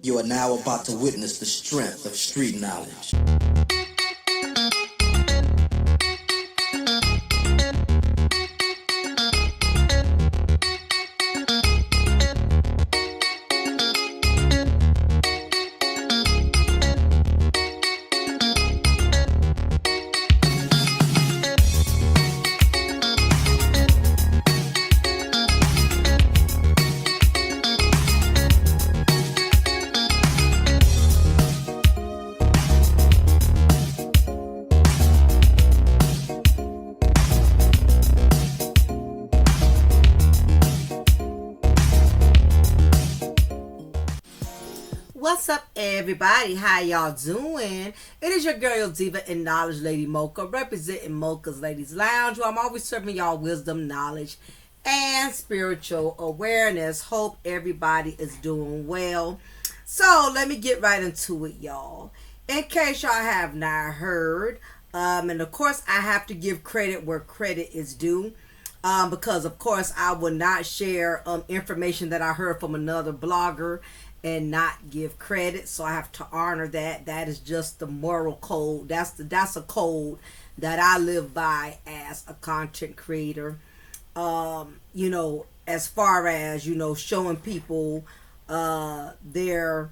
You are now about to witness the strength of street knowledge. What's up, everybody? How y'all doing? It is your girl, Diva and Knowledge Lady Mocha, representing Mocha's Ladies Lounge, where I'm always serving y'all wisdom, knowledge, and spiritual awareness. Hope everybody is doing well. So let me get right into it, y'all. In case y'all have not heard, and of course I have to give credit where credit is due. Because of course I will not share information that I heard from another blogger and not give credit, so I have to honor that. That is just the moral code. That's a code that I live by as a content creator. As far as showing people their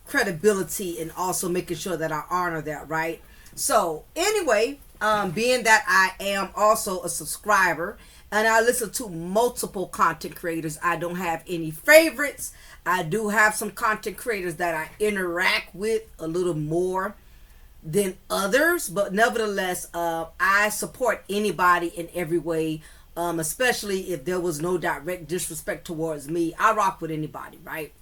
credibility and also making sure that I honor that, right? So anyway, being that I am also a subscriber and I listen to multiple content creators, I don't have any favorites. I do have some content creators that I interact with a little more than others, but nevertheless, I support anybody in every way, especially if there was no direct disrespect towards me. I rock with anybody, right?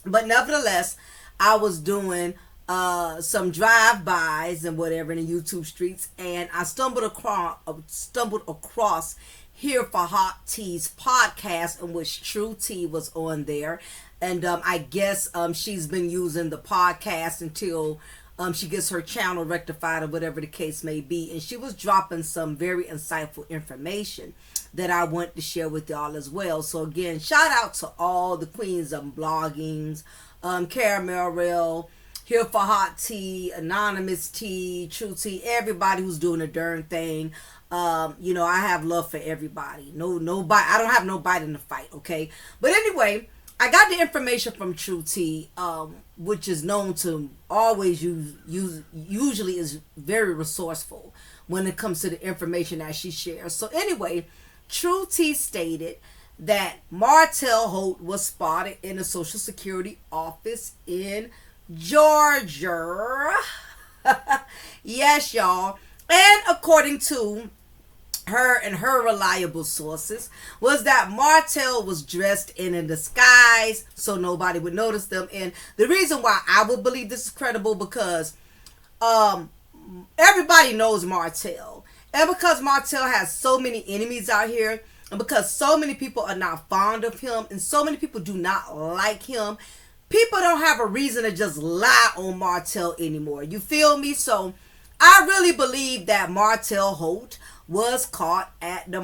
But nevertheless, I was doing some drive-bys and whatever in the YouTube streets, and I stumbled across Here for Hot Tea's podcast, in which True Tea was on there. And I guess she's been using the podcast until she gets her channel rectified or whatever the case may be. And she was dropping some very insightful information that I want to share with y'all as well. So again, shout out to all the queens of bloggings, Caramel, Here for Hot Tea, Anonymous Tea, True Tea, everybody who's doing a darn thing. I have love for everybody. Nobody. I don't have no bite in the fight. Okay, but anyway, I got the information from True Tea, which is known to always usually is very resourceful when it comes to the information that she shares. So anyway, True Tea stated that Martell Holt was spotted in a Social Security office in Georgia. Yes, y'all. And according to her and her reliable sources, was that Martell was dressed in a disguise so nobody would notice them. And the reason why I would believe this is credible, because everybody knows Martell, and because Martell has so many enemies out here, and because so many people are not fond of him and so many people do not like him, people don't have a reason to just lie on Martell anymore. You feel me? So I really believe that Martell Holt was caught at the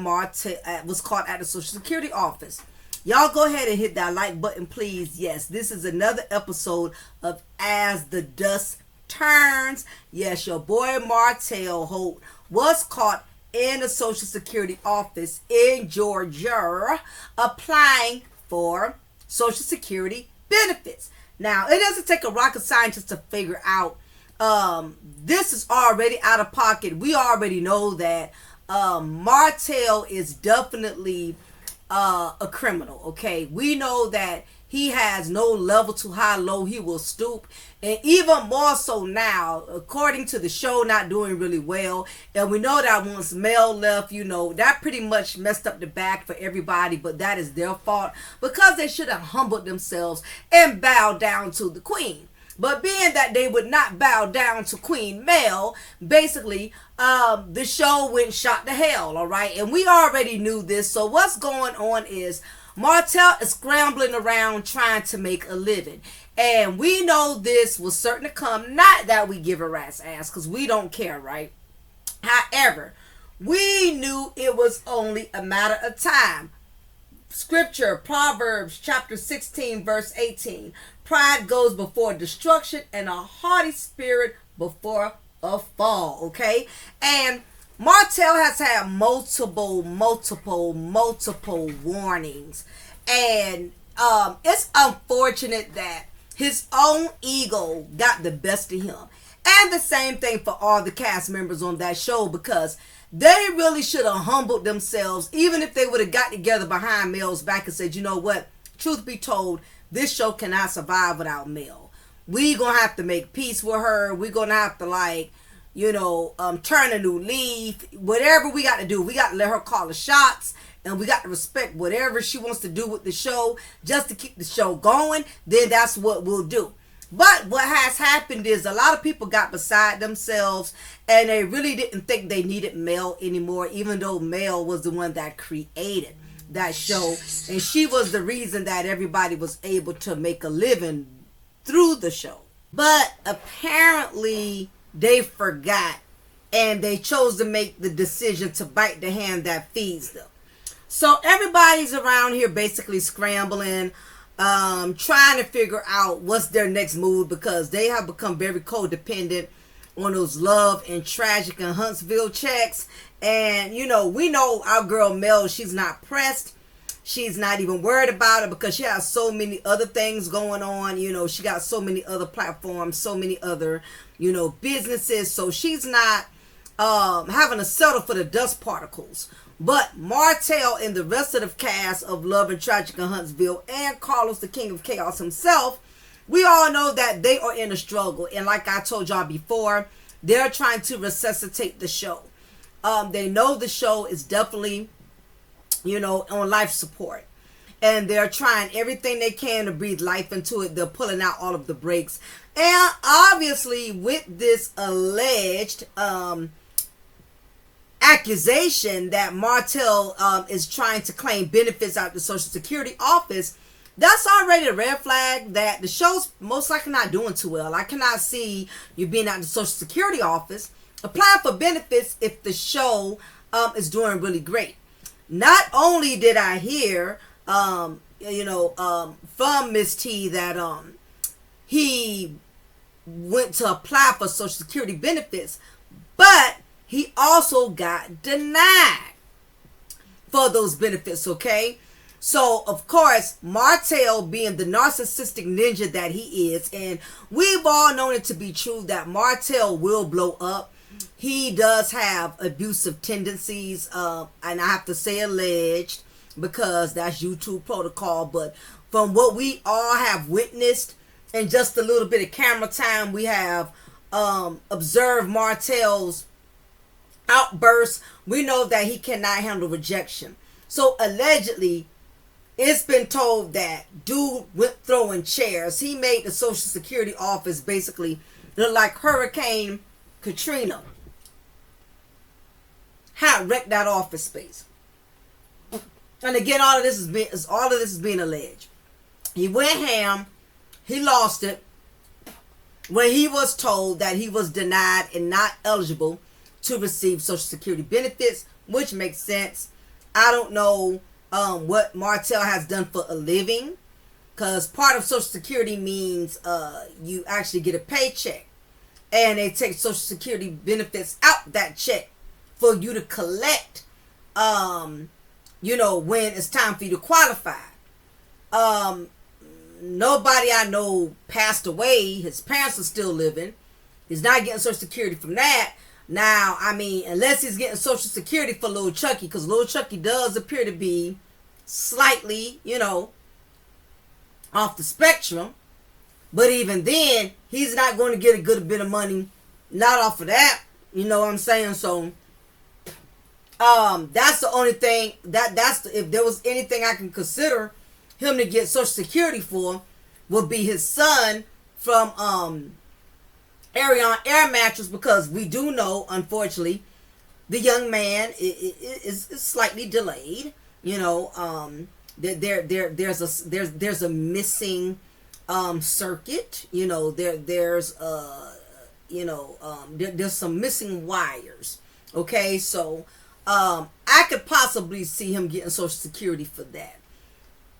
Social Security office. Y'all go ahead and hit that like button, please. Yes, this is another episode of As the Dust Turns. Yes, your boy Martell Holt was caught in the Social Security office in Georgia applying for Social Security benefits. Now, it doesn't take a rocket scientist to figure out this is already out of pocket. We already know that Martell is definitely a criminal, okay? We know that he has no level to how low he will stoop, and even more so now, according to the show not doing really well. And we know that once Mel left, that pretty much messed up the back for everybody, but that is their fault, because they should have humbled themselves and bowed down to the queen. But being that they would not bow down to Queen Mel, basically, the show went shot to hell, all right? And we already knew this. So what's going on is Martell is scrambling around trying to make a living. And we know this was certain to come. Not that we give a rat's ass, because we don't care, right? However, we knew it was only a matter of time. scripture, Proverbs chapter 16, verse 18. Pride goes before destruction and a haughty spirit before a fall. Okay? And Martel has had multiple warnings. And it's unfortunate that his own ego got the best of him. And the same thing for all the cast members on that show, because they really should have humbled themselves, even if they would have got together behind Mel's back and said, you know what, truth be told, this show cannot survive without Mel. We gonna have to make peace with her. We gonna have to, like, you know, turn a new leaf. Whatever we got to do, we got to let her call the shots, and we got to respect whatever she wants to do with the show just to keep the show going. Then that's what we'll do. But what has happened is a lot of people got beside themselves, and they really didn't think they needed Mel anymore, even though Mel was the one that created that show, and she was the reason that everybody was able to make a living through the show. But apparently they forgot, and they chose to make the decision to bite the hand that feeds them. So everybody's around here basically scrambling, trying to figure out what's their next move, because they have become very codependent on those Love and Tragic and Huntsville checks. And, you know, we know our girl Mel, she's not pressed. She's not even worried about it, because she has so many other things going on. You know, she got so many other platforms, so many other, you know, businesses. So she's not having to settle for the dust particles. But Martel and the rest of the cast of Love and Tragic in Huntsville, and Carlos, the King of Chaos himself, we all know that they are in a struggle. And like I told y'all before, they're trying to resuscitate the show. They know the show is definitely, you know, on life support. And they're trying everything they can to breathe life into it. They're pulling out all of the brakes. And obviously with this alleged accusation that Martel is trying to claim benefits out of the Social Security office, that's already a red flag that the show's most likely not doing too well. I cannot see you being out of the Social Security office applying for benefits if the show is doing really great. Not only did I hear you know, from Miss T that he went to apply for Social Security benefits, but he also got denied for those benefits, okay? So, of course, Martel, being the narcissistic ninja that he is, and we've all known it to be true that Martel will blow up. He does have abusive tendencies, and I have to say alleged, because that's YouTube protocol. But from what we all have witnessed, and just a little bit of camera time, we have observed Martel's outbursts. We know that he cannot handle rejection. So allegedly, it's been told that dude went throwing chairs. He made the Social Security office basically look like Hurricane Katrina had wrecked that office space. And again, all of this is being alleged. He went ham. He lost it when he was told that he was denied and not eligible to receive Social Security benefits, which makes sense. I don't know what Martel has done for a living, because part of Social Security means you actually get a paycheck, and they take Social Security benefits out that check for you to collect, you know, when it's time for you to qualify. Nobody I know passed away. His parents are still living. He's not getting Social Security from that. Now, I mean, unless he's getting Social Security for Little Chucky, because Little Chucky does appear to be slightly, you know, off the spectrum. But even then, he's not going to get a good bit of money, not off of that. You know what I'm saying? So, that's the only thing, if there was anything I can consider him to get Social Security for, would be his son from Arion Air Mattress, because we do know, unfortunately, the young man is slightly delayed. You know, there's a missing circuit. You know, there's some missing wires. Okay, so I could possibly see him getting Social Security for that.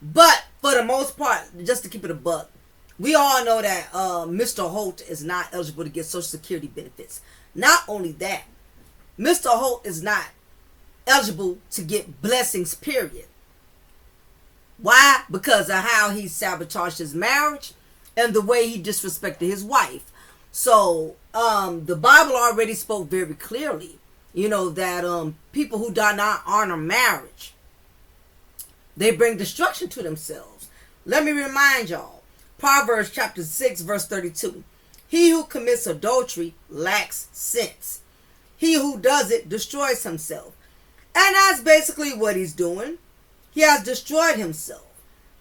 But for the most part, just to keep it a buck, we all know that Mr. Holt is not eligible to get Social Security benefits. Not only that, Mr. Holt is not eligible to get blessings, period. Why? Because of how he sabotaged his marriage and the way he disrespected his wife. So the Bible already spoke very clearly, that people who do not honor marriage, they bring destruction to themselves. Let me remind y'all, Proverbs chapter 6 verse 32. He who commits adultery lacks sense. He who does it destroys himself. And that's basically what he's doing. He has destroyed himself.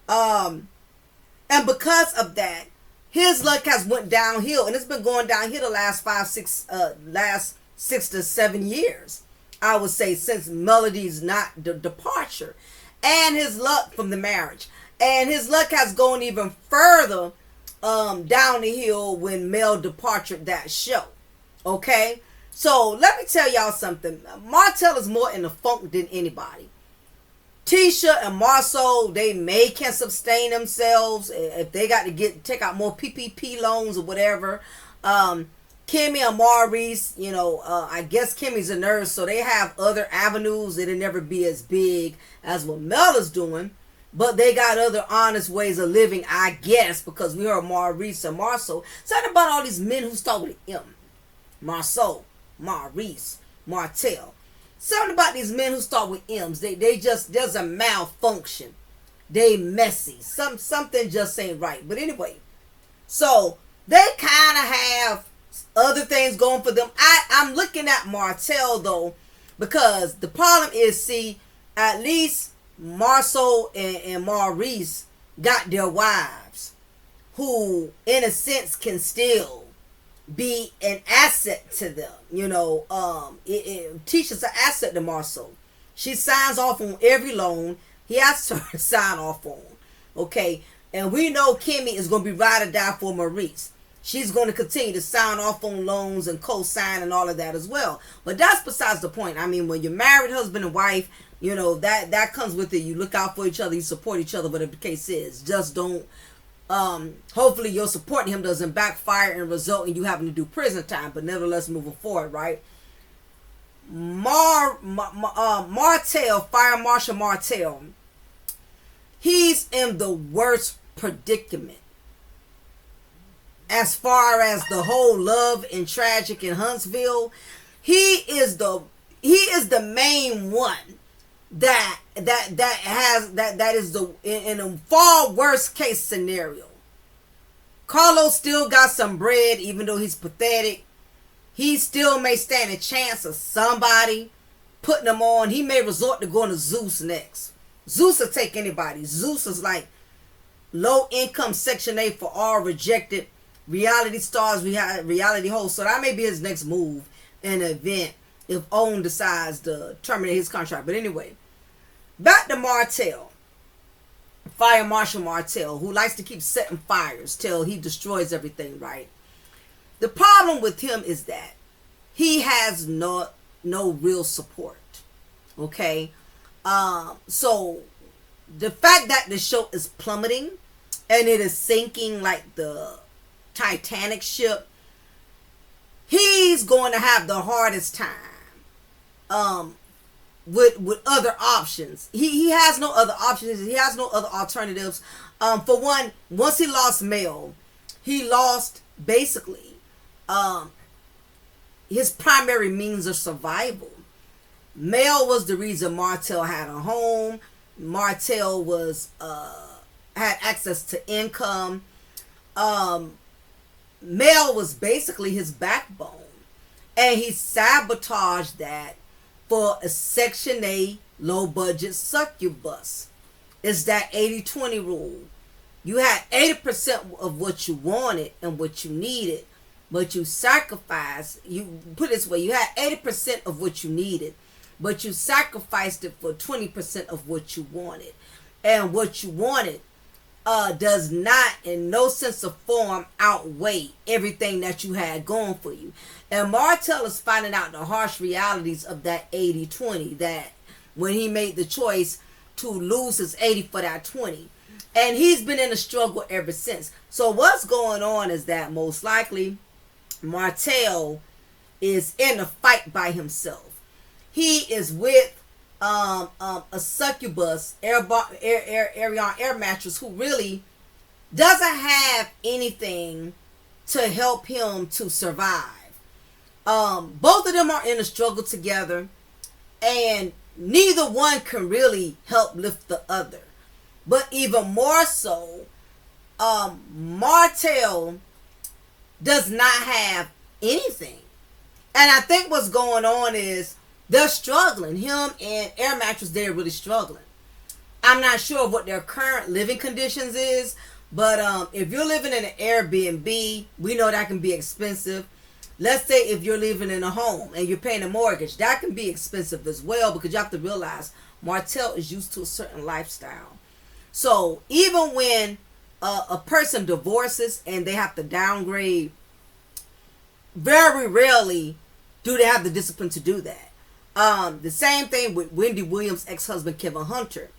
And because of that, his luck has went downhill. And it's been going downhill the last 6 to 7 years. I would say, since Melody's departure. And his luck from the marriage. And his luck has gone even further down the hill when Mel departed that show. Okay? So let me tell y'all something. Martell is more in the funk than anybody. Tisha and Marceau, they can sustain themselves if they got to take out more PPP loans or whatever. Kimmy and Maurice, I guess Kimmy's a nurse, so they have other avenues. It'll never be as big as what Mel is doing. But they got other honest ways of living, I guess, because we heard Maurice and Marceau. Something about all these men who start with M. Marceau, Maurice, Martel. Something about these men who start with M's. They just, there's a malfunction. They messy. Something just ain't right. But anyway, so they kind of have other things going for them. I'm looking at Martel though, because the problem is, see, at least Marceau and Maurice got their wives who in a sense can still be an asset to them. Tisha's an asset to Marceau. She signs off on every loan he asks her to sign off on. Okay, and we know Kimmy is going to be ride or die for Maurice. She's going to continue to sign off on loans and co-sign and all of that as well. But that's besides the point. I mean, when you're married, husband and wife, that comes with it. You look out for each other, you support each other, whatever the case is. Just don't, hopefully your supporting him doesn't backfire and result in you having to do prison time, but nevertheless moving forward, right? Martell, Fire Marshal Martell, he's in the worst predicament as far as the whole love and tragic in Huntsville. He is the main one that is in a far worst case scenario. Carlos still got some bread, even though he's pathetic. He still may stand a chance of somebody putting him on. He may resort to going to Zeus next. Zeus will take anybody. Zeus is like low income Section 8 for all rejected reality stars, reality hosts. So that may be his next move in the event if OWN decides to terminate his contract. But anyway, back to Martell, Fire Marshal Martell, who likes to keep setting fires till he destroys everything, right? The problem with him is that he has no real support. Okay? So the fact that the show is plummeting and it is sinking like the Titanic ship, he's going to have the hardest time with other options. He has no other options. He has no other alternatives. For one, once he lost Mel, he lost basically his primary means of survival. Mel was the reason Martell had a home. Martell was had access to income. Mel was basically his backbone, and he sabotaged that for a Section A low budget succubus. It's that 80-20 rule. You had 80% of what you wanted and what you needed, but you sacrificed. You put it this way: you had 80% of what you needed, but you sacrificed it for 20% of what you wanted, and what you wanted does not, in no sense of form, outweigh everything that you had going for you. And Martell is finding out the harsh realities of that 80-20, that when he made the choice to lose his 80 for that 20. And he's been in a struggle ever since. So what's going on is that most likely Martell is in a fight by himself. He is with a succubus, Arion air mattress, who really doesn't have anything to help him to survive. Both of them are in a struggle together, and neither one can really help lift the other. But even more so, Martell does not have anything. And I think what's going on is they're struggling. Him and Air Mattress, they're really struggling. I'm not sure what their current living conditions is, but if you're living in an Airbnb, we know that can be expensive. Let's say if you're living in a home and you're paying a mortgage, that can be expensive as well, because you have to realize Martell is used to a certain lifestyle. So even when a person divorces and they have to downgrade, very rarely do they have the discipline to do that. The same thing with Wendy Williams' ex-husband Kevin Hunter.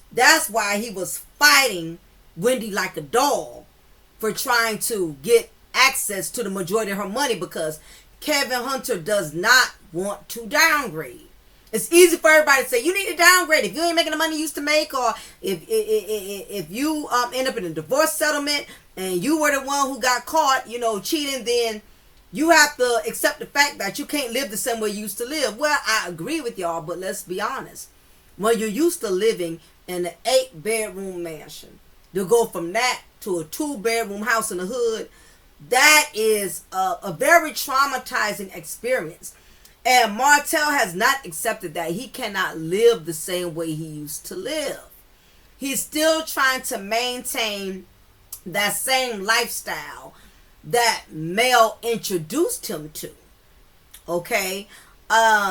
That's why he was fighting Wendy like a dog for trying to get access to the majority of her money, because Kevin Hunter does not want to downgrade. It's easy for everybody to say you need to downgrade if you ain't making the money you used to make, or if you end up in a divorce settlement and you were the one who got caught, cheating, then you have to accept the fact that you can't live the same way you used to live. Well, I agree with y'all, but let's be honest. When you're used to living in an 8-bedroom mansion, to go from that to a 2-bedroom house in the hood, that is a very traumatizing experience. And Martell has not accepted that he cannot live the same way he used to live. He's still trying to maintain that same lifestyle that Mel introduced him to. Okay?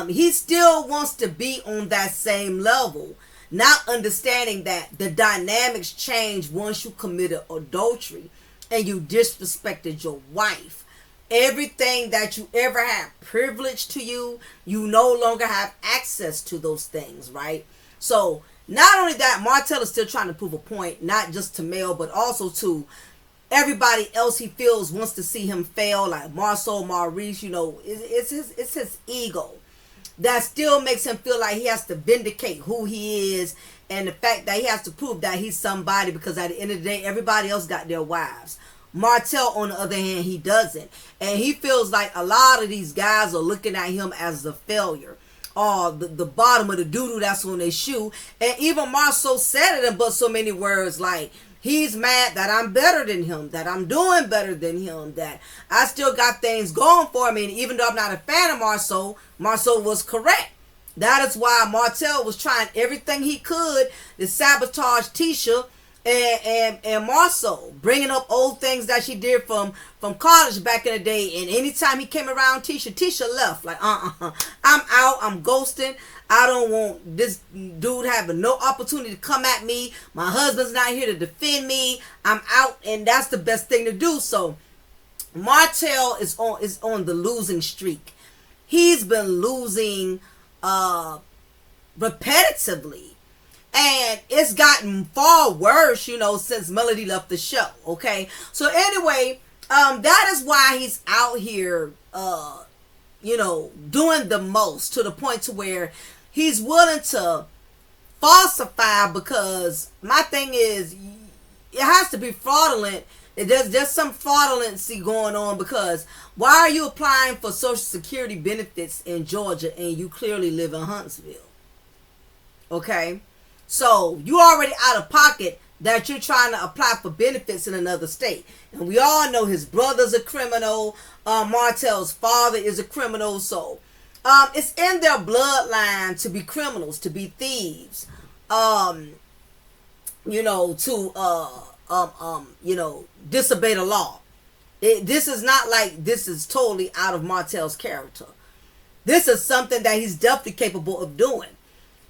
He still wants to be on that same level, not understanding that the dynamics change once you committed adultery and you disrespected your wife. Everything that you ever had privilege to you no longer have access to those things, right? So not only that, Martell is still trying to prove a point, not just to Mel, but also to everybody else he feels wants to see him fail, like Marceau, Maurice. It's his ego that still makes him feel like he has to vindicate who he is, and the fact that he has to prove that he's somebody, because at the end of the day, everybody else got their wives. Martell, on the other hand, he doesn't. And he feels like a lot of these guys are looking at him as a failure, or the bottom of the doo-doo that's on their shoe. And even Marceau said it in but so many words, like, he's mad that I'm better than him, that I'm doing better than him, that I still got things going for me. And even though I'm not a fan of Marceau, Marceau was correct. That is why Martell was trying everything he could to sabotage Tisha and Marceau, bringing up old things that she did from college back in the day. And anytime he came around Tisha left. Like, I'm out, I'm ghosting. I don't want this dude having no opportunity to come at me. My husband's not here to defend me. I'm out, and that's the best thing to do. So Martell is on the losing streak. He's been losing repetitively. And it's gotten far worse, since Melody left the show, okay? So anyway, that is why he's out here, doing the most, to the point to where he's willing to falsify, because my thing is, it has to be fraudulent. There's some fraudulency going on, because why are you applying for Social Security benefits in Georgia and you clearly live in Huntsville? Okay? So you already out of pocket that you're trying to apply for benefits in another state. And we all know his brother's a criminal. Martell's father is a criminal. So it's in their bloodline to be criminals, to be thieves. Disobey the law. This is not like this is totally out of Martell's character. This is something that he's definitely capable of doing.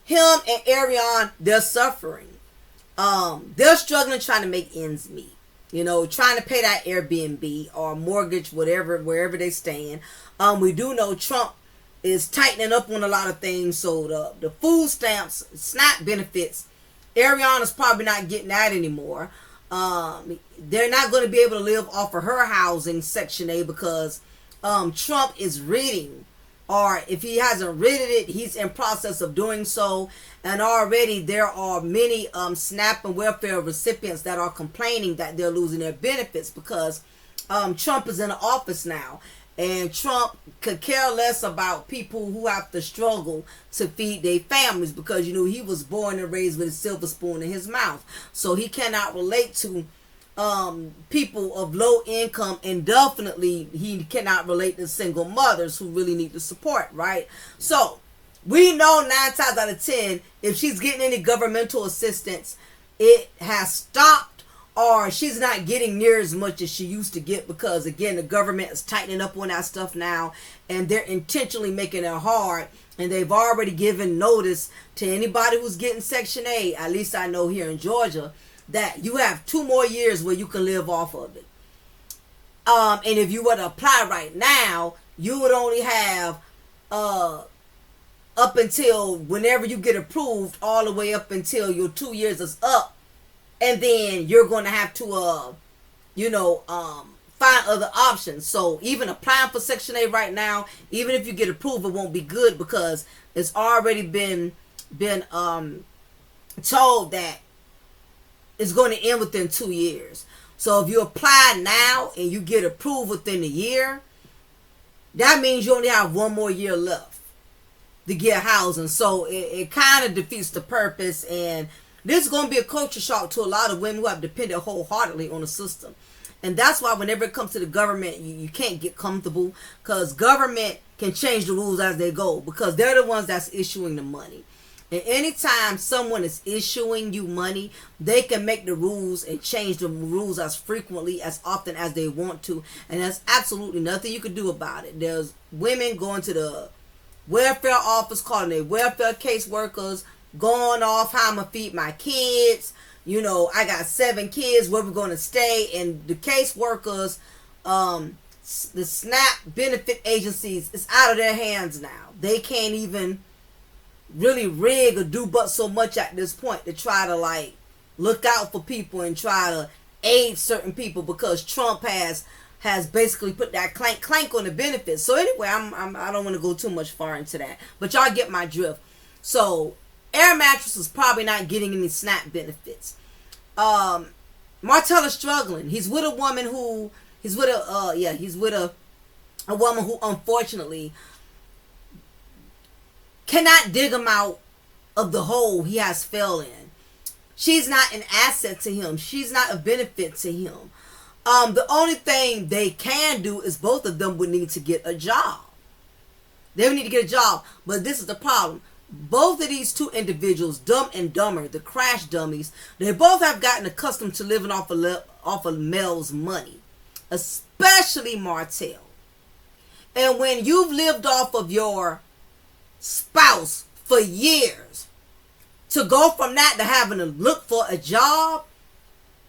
Him and Arion, they're suffering. They're struggling trying to make ends meet. Trying to pay that Airbnb or mortgage, wherever they staying. We do know Trump is tightening up on a lot of things. So the food stamps, SNAP benefits Arion is probably not getting that anymore. They're not going to be able to live off of her housing, Section A, because Trump is ridding, or if he hasn't ridded it, he's in process of doing so. And already there are many SNAP and welfare recipients that are complaining that they're losing their benefits because Trump is in office now. And Trump could care less about people who have to struggle to feed their families because, he was born and raised with a silver spoon in his mouth. So he cannot relate to people of low income, and definitely he cannot relate to single mothers who really need the support, right? So we know 9 times out of 10, if she's getting any governmental assistance, it has stopped, or she's not getting near as much as she used to get because, again, the government is tightening up on that stuff now, and they're intentionally making it hard. And they've already given notice to anybody who's getting Section A, at least I know here in Georgia, that you have 2 more years where you can live off of it. And if you were to apply right now, you would only have up until whenever you get approved, all the way up until your 2 years is up. And then you're going to have to, find other options. So even applying for Section A right now, even if you get approved, it won't be good because it's already been told that it's going to end within 2 years. So if you apply now and you get approved within a year, that means you only have 1 more year left to get housing. So it kind of defeats the purpose, and this is going to be a culture shock to a lot of women who have depended wholeheartedly on the system. And that's why whenever it comes to the government, you can't get comfortable, because government can change the rules as they go, because they're the ones that's issuing the money. And anytime someone is issuing you money, they can make the rules and change the rules as frequently, as often as they want to. And there's absolutely nothing you can do about it. There's women going to the welfare office, calling their welfare caseworkers, going off how I'm going to feed my kids. I got 7 kids, where we're going to stay. And the caseworkers, the SNAP benefit agencies, it's out of their hands now. They can't even really rig or do but so much at this point to try to look out for people and try to aid certain people, because Trump has basically put that clank on the benefits. So anyway, I don't want to go too much far into that, but y'all get my drift. So Air Mattress is probably not getting any SNAP benefits. Martel is struggling. He's with a woman who a woman who unfortunately cannot dig him out of the hole he has fell in. She's not an asset to him. She's not a benefit to him. The only thing they can do is both of them would need to get a job. They would need to get a job. But this is the problem. Both of these 2 individuals, Dumb and Dumber, the crash dummies, they both have gotten accustomed to living off of Mel's money, especially Martel. And when you've lived off of your spouse for years, to go from that to having to look for a job,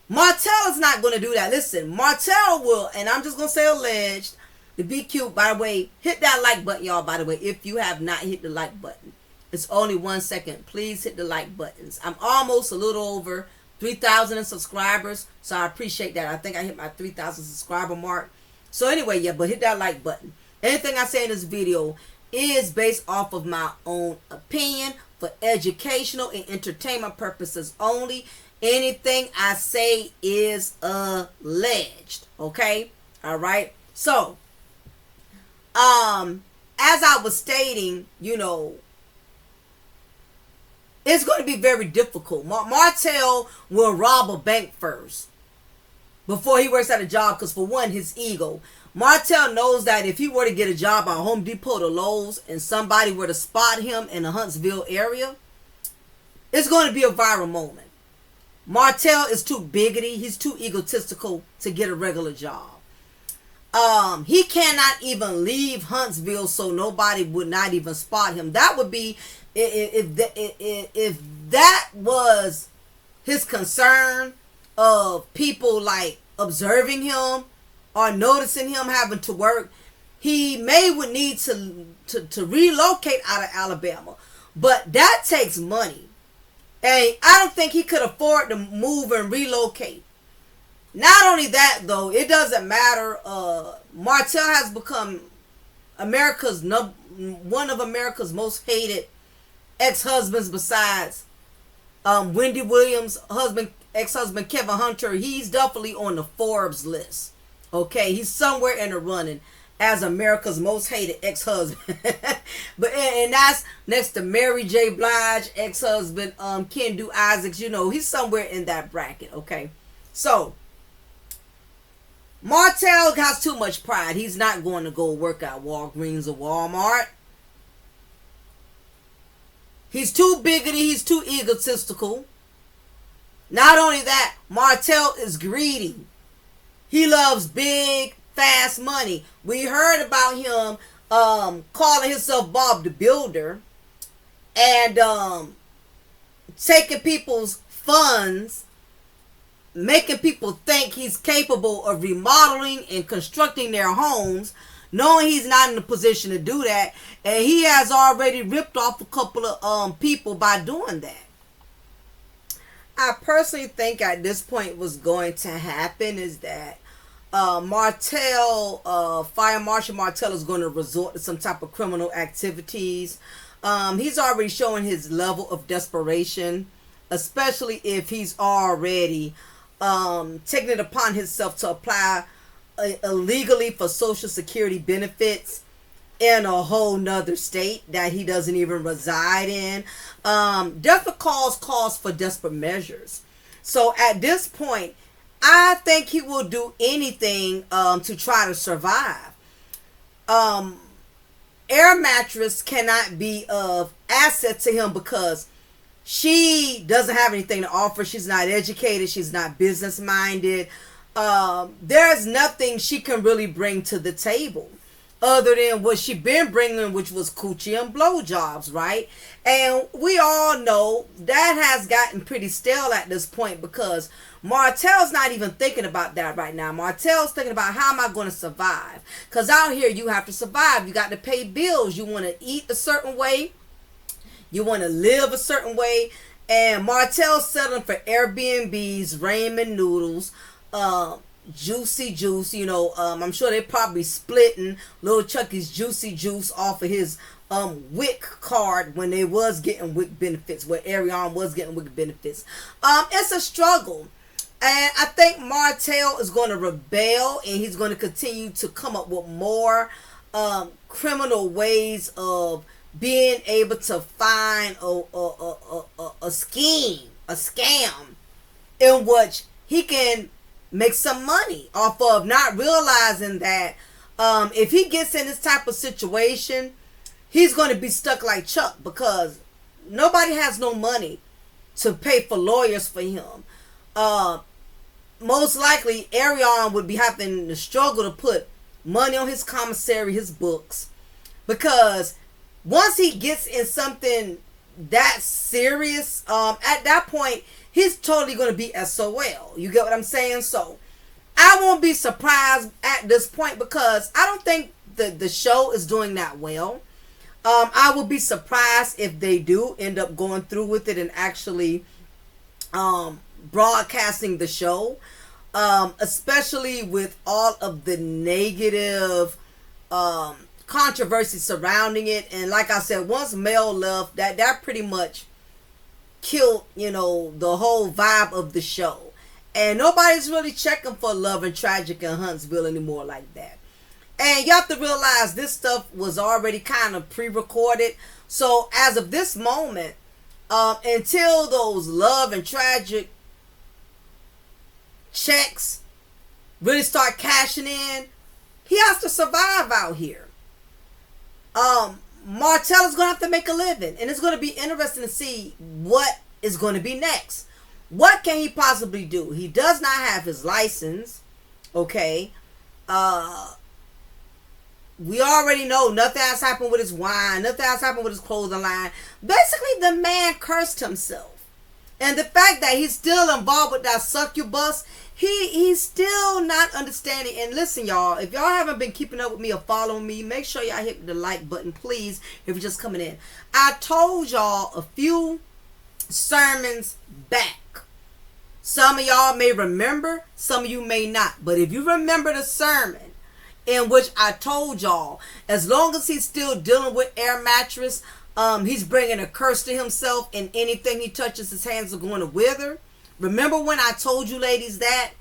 Martel is not going to do that. Listen, Martel will, and I'm just going to say alleged, to be cute. By the way, hit that like button, y'all, by the way, if you have not hit the like button. It's only 1 second. Please hit the like buttons. I'm almost a little over 3,000 subscribers, so I appreciate that. I think I hit my 3,000 subscriber mark. So anyway, yeah, but hit that like button. Anything I say in this video is based off of my own opinion, for educational and entertainment purposes only. Anything I say is alleged. Okay? All right? So, as I was stating, it's going to be very difficult. Martel will rob a bank first before he works at a job, because for one, his ego. Martel knows that if he were to get a job at Home Depot or Lowe's and somebody were to spot him in the Huntsville area, it's going to be a viral moment. Martel is too bigoted. He's too egotistical to get a regular job. He cannot even leave Huntsville so nobody would not even spot him. That would be, if that was his concern, of people observing him or noticing him having to work, he would need to relocate out of Alabama. But that takes money. And I don't think he could afford to move and relocate. Not only that, though, it doesn't matter. Martell has become one of America's most hated ex-husbands, besides Wendy Williams' ex-husband Kevin Hunter. He's definitely on the Forbes list. Okay, he's somewhere in the running as America's most hated ex-husband. and that's next to Mary J. Blige, ex-husband Kendu Isaacs. You know, he's somewhere in that bracket. Okay, so Martell has too much pride. He's not going to go work at Walgreens or Walmart. He's too bigoted. He's too egotistical. Not only that, Martell is greedy. He loves big, fast money. We heard about him calling himself Bob the Builder and taking people's funds, making people think he's capable of remodeling and constructing their homes, knowing he's not in a position to do that. And he has already ripped off a couple of people by doing that. I personally think at this point what's going to happen is that Martell, Fire Marshal Martell, is going to resort to some type of criminal activities. He's already showing his level of desperation, especially if he's already taking it upon himself to apply illegally for Social Security benefits in a whole nother state that he doesn't even reside in. Desperate calls for desperate measures. So at this point, I think he will do anything to try to survive. Air Mattress cannot be of asset to him because she doesn't have anything to offer. She's not educated. She's not business minded. There's nothing she can really bring to the table other than what she been bringing, which was coochie and blowjobs, right? And we all know that has gotten pretty stale at this point because Martell's not even thinking about that right now. Martell's thinking about, how am I going to survive? Because out here you have to survive. You got to pay bills. You want to eat a certain way. You want to live a certain way. And Martell's settling for Airbnbs, ramen noodles, Juicy Juice. You know, I'm sure they're probably splitting Lil Chucky's Juicy Juice off of his WIC card when they was getting WIC benefits, where Arion was getting WIC benefits. It's a struggle. And I think Martell is going to rebel, and he's going to continue to come up with more criminal ways of being able to find a scheme, a scam, in which he can make some money off of, not realizing that if he gets in this type of situation, he's going to be stuck like Chuck, because nobody has no money to pay for lawyers for him. Most likely Arion would be having to struggle to put money on his commissary, his books, because once he gets in something that serious, at that point he's totally going to be SOL. You get what I'm saying? So I won't be surprised at this point, because I don't think the show is doing that well. I will be surprised if they do end up going through with it and actually broadcasting the show, especially with all of the negative controversy surrounding it. And like I said, once Mel left, that pretty much killed, you know, the whole vibe of the show. And nobody's really checking for Love and Tragic in Huntsville anymore like that. And you have to realize this stuff was already kind of pre-recorded. So as of this moment, until those Love and Tragic checks really start cashing in, he has to survive out here. Martell is going to have to make a living, and it's going to be interesting to see what is going to be next. What can he possibly do? He does not have his license. Okay. We already know nothing has happened with his wine. Nothing has happened with his clothing line. Basically, the man cursed himself. And the fact that he's still involved with that succubus, he's still not understanding. And listen, y'all, if y'all haven't been keeping up with me or following me, make sure y'all hit the like button, please, if you're just coming in. I told y'all a few sermons back. Some of y'all may remember, some of you may not. But if you remember the sermon in which I told y'all, as long as he's still dealing with air mattress, he's bringing a curse to himself, and anything he touches, his hands are going to wither. Remember when I told you ladies that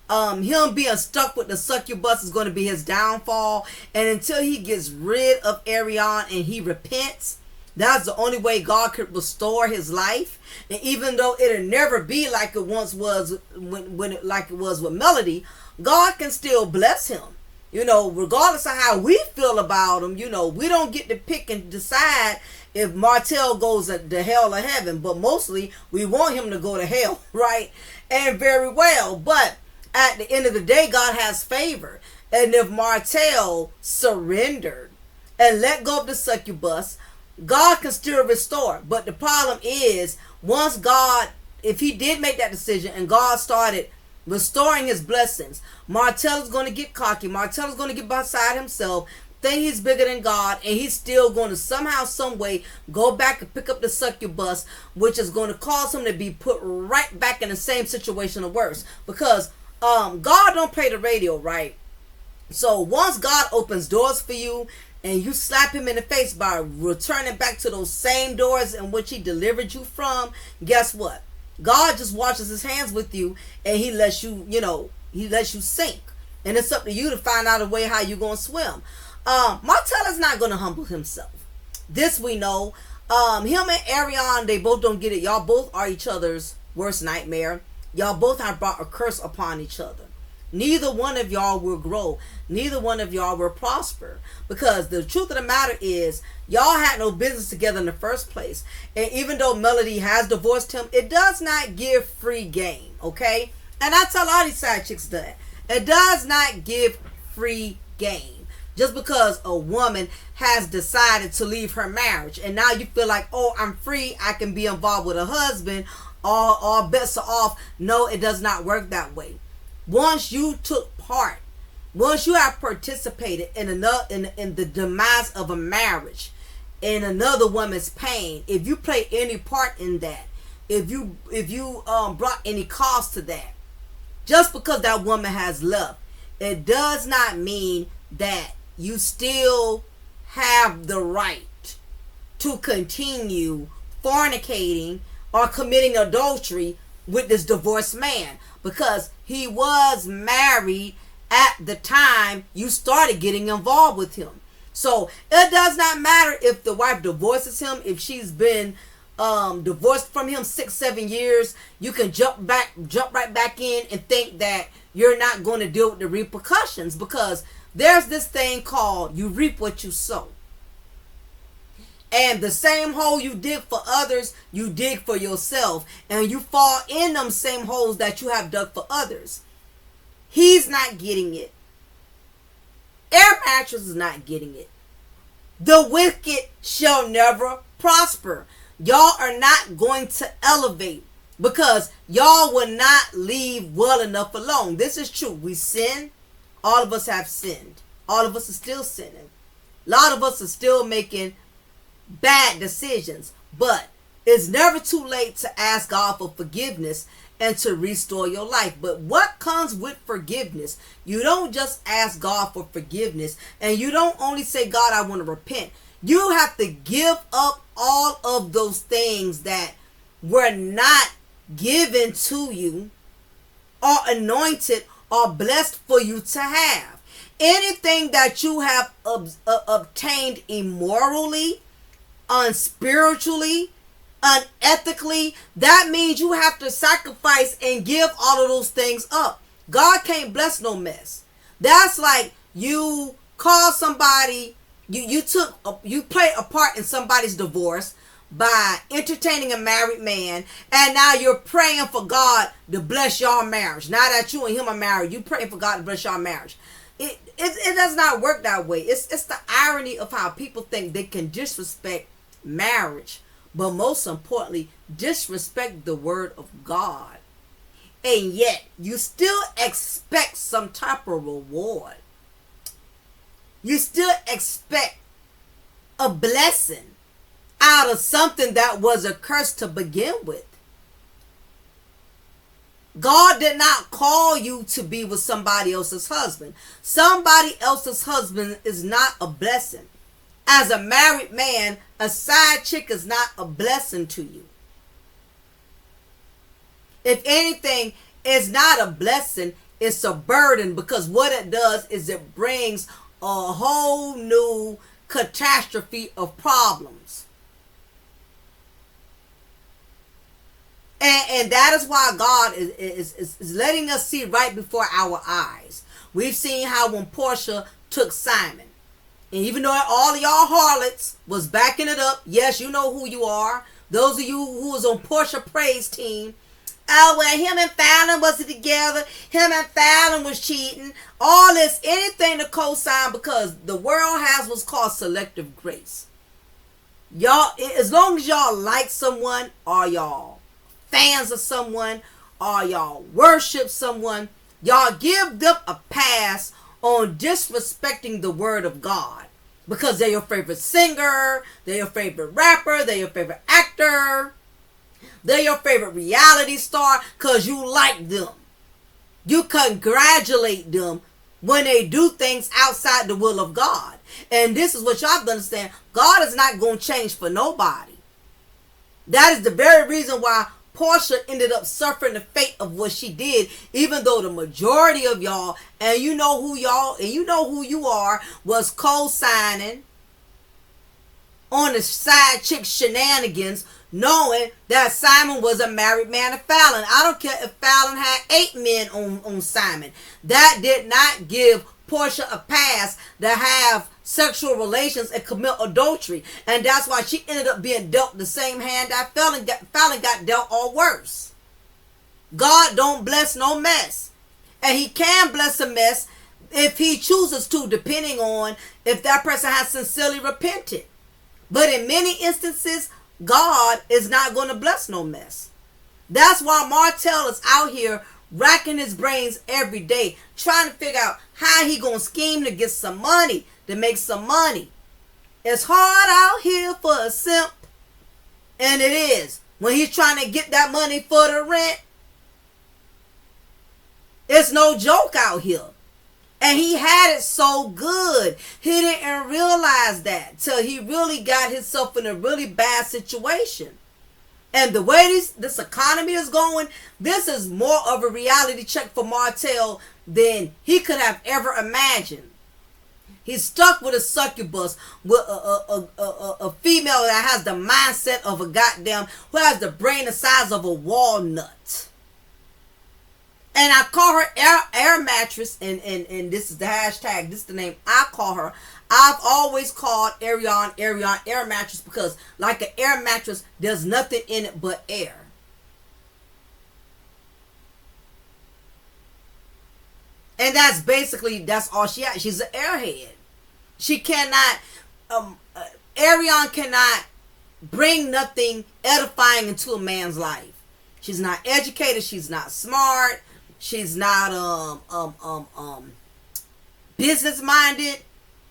him being stuck with the succubus is going to be his downfall, and until he gets rid of Arion and he repents, that's the only way God could restore his life. And even though it'll never be like it once was like it was with Melody, God can still bless him. You know, regardless of how we feel about him, you know, we don't get to pick and decide if Martell goes to hell or heaven. But mostly we want him to go to hell, right? And very well. But at the end of the day, God has favor. And if Martell surrendered and let go of the succubus, God can still restore. But the problem is, once God, if he did make that decision and God started restoring his blessings, Martell is going to get cocky. Martell is going to get beside himself, think he's bigger than God, and he's still going to somehow, some way go back and pick up the succubus, which is going to cause him to be put right back in the same situation or worse. Because God don't play the radio, right? So once God opens doors for you, and you slap him in the face by returning back to those same doors in which he delivered you from, guess what? God just washes his hands with you, and he lets you, he lets you sink. And it's up to you to find out a way how you're going to swim. Martell is not going to humble himself. This we know. Him and Arion, they both don't get it. Y'all both are each other's worst nightmare. Y'all both have brought a curse upon each other. Neither one of y'all will grow. Neither one of y'all will prosper. Because the truth of the matter is, y'all had no business together in the first place. And even though Melody has divorced him, it does not give free game. Okay? And I tell all these side chicks that. It does not give free game. Just because a woman has decided to leave her marriage, and now you feel like, oh, I'm free, I can be involved with a husband, all bets are off. No, it does not work that way. Once you took part, once you have participated in the demise of a marriage, in another woman's pain, if you play any part in that, if you brought any cause to that, just because that woman has left, it does not mean that you still have the right to continue fornicating or committing adultery with this divorced man, because he was married at the time you started getting involved with him. So it does not matter if the wife divorces him, if she's been divorced from him 6-7 years. You can jump right back in and think that you're not going to deal with the repercussions, because there's this thing called you reap what you sow. And the same hole you dig for others, you dig for yourself. And you fall in them same holes that you have dug for others. He's not getting it. Air mattress is not getting it. The wicked shall never prosper. Y'all are not going to elevate, because y'all will not leave well enough alone. This is true. We sin. All of us have sinned. All of us are still sinning. A lot of us are still making bad decisions, but it's never too late to ask God for forgiveness and to restore your life. But what comes with forgiveness? You don't just ask God for forgiveness, and you don't only say, God, I want to repent. You have to give up all of those things that were not given to you or anointed or blessed for you to have. Anything that you have obtained immorally, unspiritually, unethically, that means you have to sacrifice and give all of those things up. God can't bless no mess. That's like you call somebody, you play a part in somebody's divorce by entertaining a married man, and now you're praying for God to bless your marriage. Now that you and him are married, you praying for God to bless your marriage. It does not work that way. It's the irony of how people think they can disrespect marriage, but most importantly, disrespect the word of God. And yet, you still expect some type of reward. You still expect a blessing out of something that was a curse to begin with. God did not call you to be with somebody else's husband. Somebody else's husband is not a blessing. As a married man, a side chick is not a blessing to you. If anything, it's not a blessing, it's a burden, because what it does is it brings a whole new catastrophe of problems. And that is why God is letting us see right before our eyes. We've seen how when Portia took Simon, and even though all of y'all harlots was backing it up, yes, you know who you are. Those of you who was on Portia Praise team, oh, well, him and Fallon wasn't together. Him and Fallon was cheating. All this, anything to co-sign, because the world has what's called selective grace. Y'all, as long as y'all like someone, or y'all fans of someone, or y'all worship someone, y'all give them a pass on disrespecting the word of God, because they're your favorite singer, they're your favorite rapper, they're your favorite actor, they're your favorite reality star, because you like them. You congratulate them when they do things outside the will of God. And this is what y'all have to understand. God is not going to change for nobody. That is the very reason why Portia ended up suffering the fate of what she did, even though the majority of y'all, and you know who y'all, and you know who you are, was co-signing on the side chick shenanigans, knowing that Simon was a married man to Fallon. I don't care if Fallon had 8 men on Simon. That did not give Portia a pass to have sexual relations and commit adultery. And that's why she ended up being dealt the same hand that Fallon got dealt, or worse. God don't bless no mess. And he can bless a mess if he chooses to, depending on if that person has sincerely repented. But in many instances, God is not going to bless no mess. That's why Martell is out here racking his brains every day, trying to figure out how he going to scheme to get some money, to make some money. It's hard out here for a simp, and it is. When he's trying to get that money for the rent, it's no joke out here. And he had it so good. He didn't realize that till he really got himself in a really bad situation. And the way this economy is going, this is more of a reality check for Martell than he could have ever imagined. He's stuck with a succubus, with a female that has the mindset of a goddamn, who has the brain the size of a walnut. And I call her air mattress, and this is the hashtag, this is the name I call her. I've always called Arion air mattress, because like an air mattress, there's nothing in it but air. And that's basically, that's all she has. She's an airhead. She cannot, Arion cannot bring nothing edifying into a man's life. She's not educated. She's not smart. She's not business minded.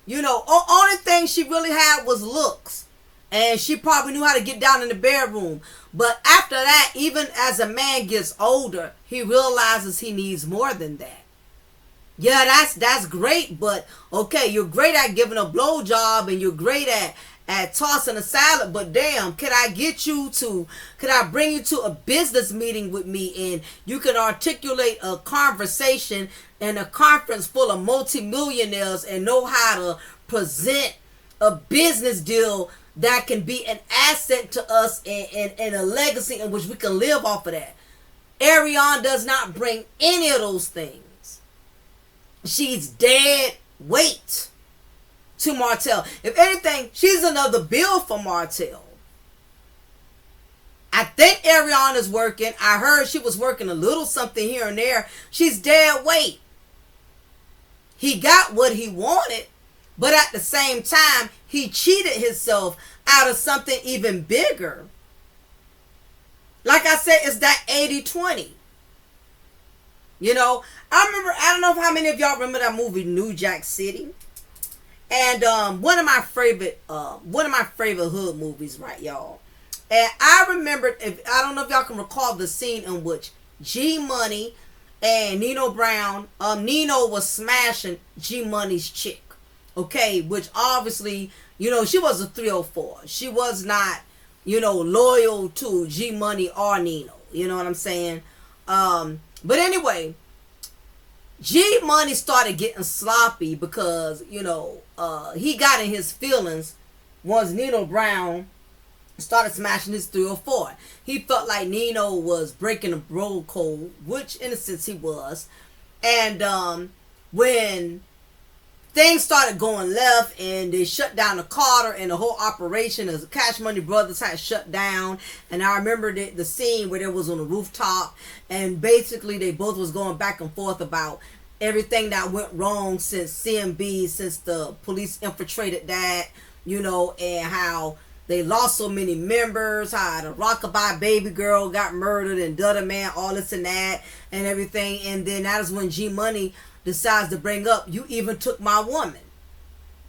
You know, only thing she really had was looks. And she probably knew how to get down in the bedroom. But after that, even as a man gets older, he realizes he needs more than that. Yeah, that's great, but okay, you're great at giving a blowjob and you're great at tossing a salad, but damn, could I bring you to a business meeting with me and you can articulate a conversation in a conference full of multimillionaires and know how to present a business deal that can be an asset to us and a legacy in which we can live off of that. Arion does not bring any of those things. She's dead weight to Martell. If anything, she's another bill for Martell. I think Arion is working. I heard she was working a little something here and there. She's dead weight. He got what he wanted, but at the same time, he cheated himself out of something even bigger. Like I said, it's that 80-20. You know, I don't know how many of y'all remember that movie New Jack City. And one of my favorite hood movies, right, y'all. And I remember, I don't know if y'all can recall the scene in which G Money and Nino Brown, Nino was smashing G Money's chick, okay, which obviously, she was a 304. She was not, loyal to G Money or Nino. You know what I'm saying? But anyway, G Money started getting sloppy because, he got in his feelings once Nino Brown started smashing his 304. He felt like Nino was breaking the bro code, which in a sense he was. And when things started going left and they shut down the Carter and the whole operation as the Cash Money Brothers had shut down, and I remember the scene where they was on the rooftop and basically they both was going back and forth about everything that went wrong since CMB, since the police infiltrated that, and how they lost so many members, how the Rockabye baby girl got murdered and Dutta Man, all this and that and everything. And then that is when G Money decides to bring up, you even took my woman.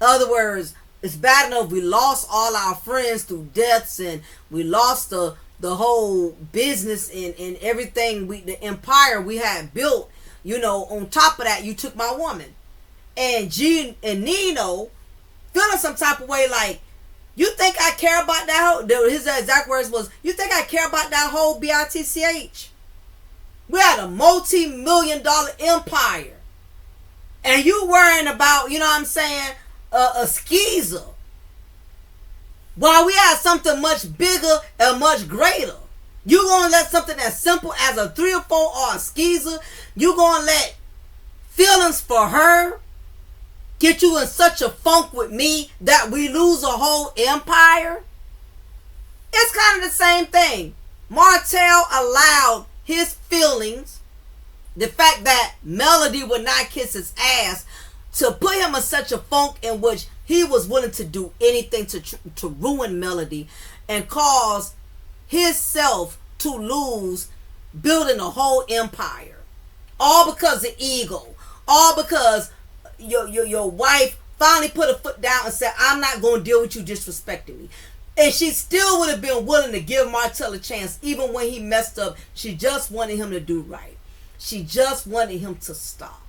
In other words, it's bad enough we lost all our friends through deaths and we lost the whole business and everything, the empire we had built. On top of that, you took my woman. And G and Nino feeling some type of way like, you think I care about that whole, his exact words was, you think I care about that whole BITCH? We had a multi-million-dollar empire. And you worrying about, a skeezer. While we had something much bigger and much greater. You gonna let something as simple as a 304 or a skeezer, you gonna let feelings for her get you in such a funk with me that we lose a whole empire? It's kind of the same thing. Martell allowed his feelings, the fact that Melody would not kiss his ass, to put him in such a funk in which he was willing to do anything to ruin Melody and cause himself to lose building a whole empire. All because of ego. All because your wife finally put her foot down and said, I'm not going to deal with you disrespecting me. And she still would have been willing to give Martell a chance even when he messed up. She just wanted him to do right. She just wanted him to stop.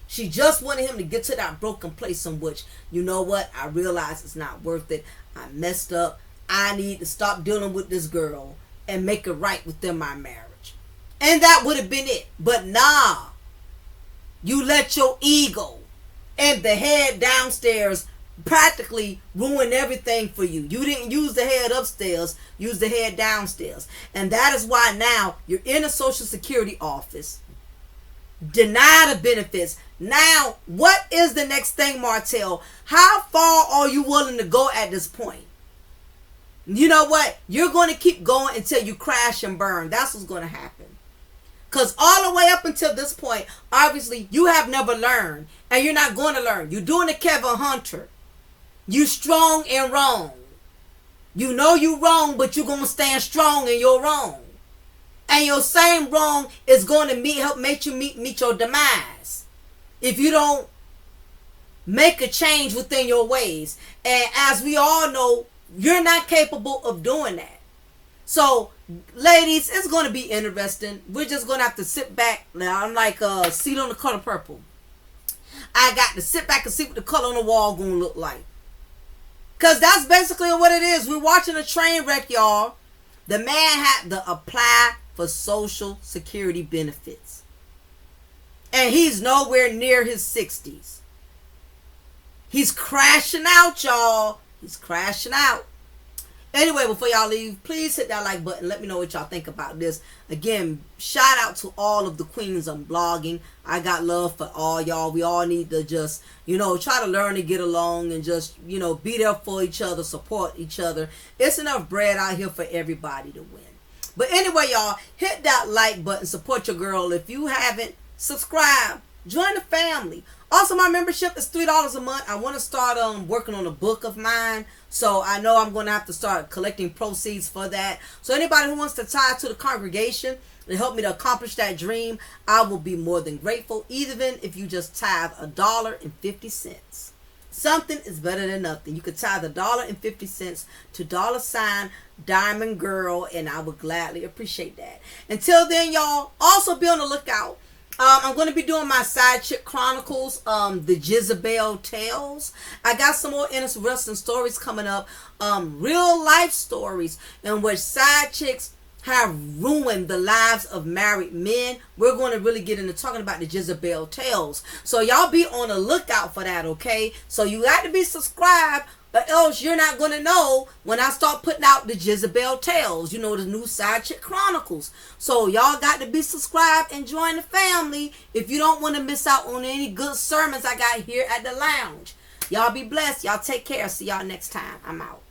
She just wanted him to get to that broken place in which, you know what, I realize it's not worth it. I messed up. I need to stop dealing with this girl and make it right within my marriage. And that would have been it. But nah, you let your ego and the head downstairs practically ruin everything for you. You didn't use the head upstairs, use the head downstairs. And that is why now you're in a Social Security office, denied the benefits. Now, what is the next thing, Martell? How far are you willing to go at this point? You know what? You're going to keep going until you crash and burn. That's what's going to happen. Because all the way up until this point, obviously, you have never learned. And you're not going to learn. You're doing the Kevin Hunter. You strong and wrong. You know you wrong, but you're going to stand strong in your wrong. And your same wrong is going to help make you meet your demise. If you don't make a change within your ways. And as we all know, you're not capable of doing that. So, ladies, it's going to be interesting. We're just going to have to sit back. Now, I'm like seat on the color purple. I got to sit back and see what the color on the wall going to look like. Because that's basically what it is. We're watching a train wreck, y'all. The man had to apply for Social Security benefits. And he's nowhere near his 60s. He's crashing out, y'all. He's crashing out. Anyway, before y'all leave, please hit that like button. Let me know what y'all think about this. Again, shout out to all of the queens on blogging. I got love for all y'all. We all need to just, try to learn to get along and just, be there for each other, support each other. It's enough bread out here for everybody to win. But anyway, y'all, hit that like button. Support your girl. If you haven't, subscribe. Join the family. Also, my membership is $3 a month. I want to start working on a book of mine. So I know I'm going to have to start collecting proceeds for that. So anybody who wants to tie to the congregation and help me to accomplish that dream, I will be more than grateful. Even if you just tithe $1.50. Something is better than nothing. You could tie the $1.50 to $Diamond Girl, and I would gladly appreciate that. Until then, y'all, also be on the lookout. I'm going to be doing my Side Chick Chronicles, the Jezebel Tales. I got some more interesting stories coming up, real life stories in which side chicks have ruined the lives of married men. We're going to really get into talking about the Jezebel Tales. So y'all be on the lookout for that, okay? So you got to be subscribed, or else you're not going to know when I start putting out the Jezebel Tales, you know, the new Side Chick Chronicles. So y'all got to be subscribed and join the family if you don't want to miss out on any good sermons I got here at the lounge. Y'all be blessed. Y'all take care. See y'all next time. I'm out.